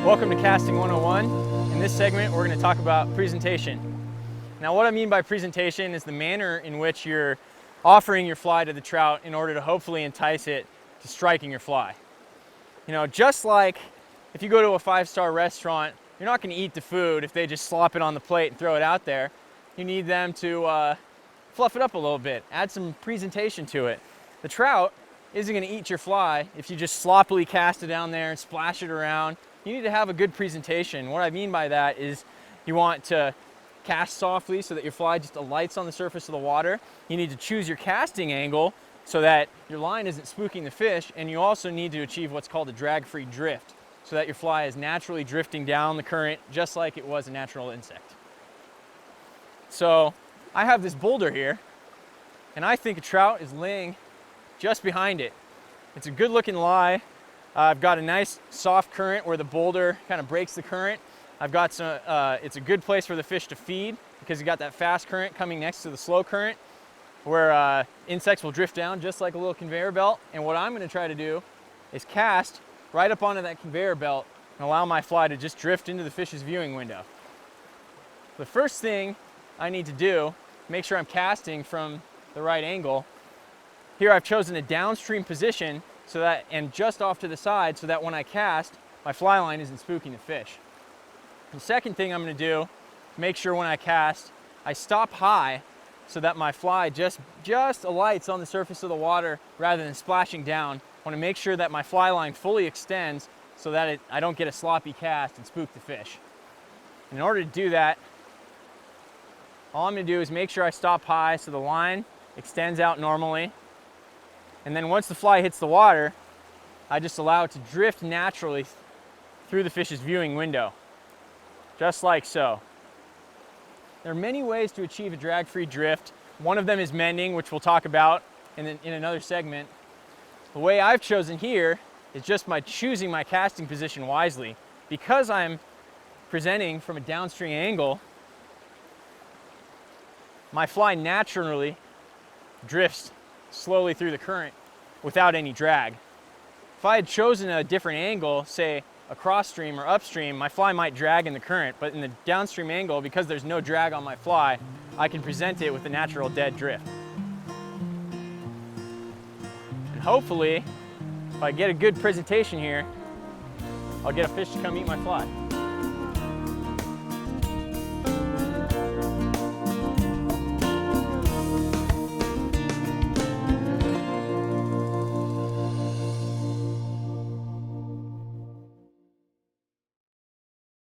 Welcome to Casting 101. In this segment, we're going to talk about presentation. Now, what I mean by presentation is the manner in which you're offering your fly to the trout in order to hopefully entice it to striking your fly. You know, just like if you go to a five-star restaurant, you're not going to eat the food if they just slop it on the plate and throw it out there. You need them to fluff it up a little bit, add some presentation to it. The trout isn't going to eat your fly if you just sloppily cast it down there and splash it around. You need to have a good presentation. What I mean by that is you want to cast softly so that your fly just alights on the surface of the water. You need to choose your casting angle so that your line isn't spooking the fish, and you also need to achieve what's called a drag-free drift so that your fly is naturally drifting down the current just like it was a natural insect. So I have this boulder here, and I think a trout is laying just behind it. It's a good looking lie. I've got a nice soft current where the boulder kind of breaks the current. I've got some, it's a good place for the fish to feed because you got that fast current coming next to the slow current where insects will drift down just like a little conveyor belt. And what I'm going to try to do is cast right up onto that conveyor belt and allow my fly to just drift into the fish's viewing window. The first thing I need to do, make sure I'm casting from the right angle. Here I've chosen a downstream position so that, and just off to the side so that when I cast, my fly line isn't spooking the fish. The second thing I'm going to do, make sure when I cast, I stop high so that my fly just alights on the surface of the water rather than splashing down. I want to make sure that my fly line fully extends so that I don't get a sloppy cast and spook the fish. In order to do that, all I'm going to do is make sure I stop high so the line extends out normally. And then once the fly hits the water, I just allow it to drift naturally through the fish's viewing window, just like so. There are many ways to achieve a drag-free drift. One of them is mending, which we'll talk about in another segment. The way I've chosen here is just by choosing my casting position wisely. Because I'm presenting from a downstream angle, my fly naturally drifts slowly through the current without any drag. If I had chosen a different angle, say across stream or upstream, my fly might drag in the current, but in the downstream angle, because there's no drag on my fly, I can present it with a natural dead drift. And hopefully, if I get a good presentation here, I'll get a fish to come eat my fly.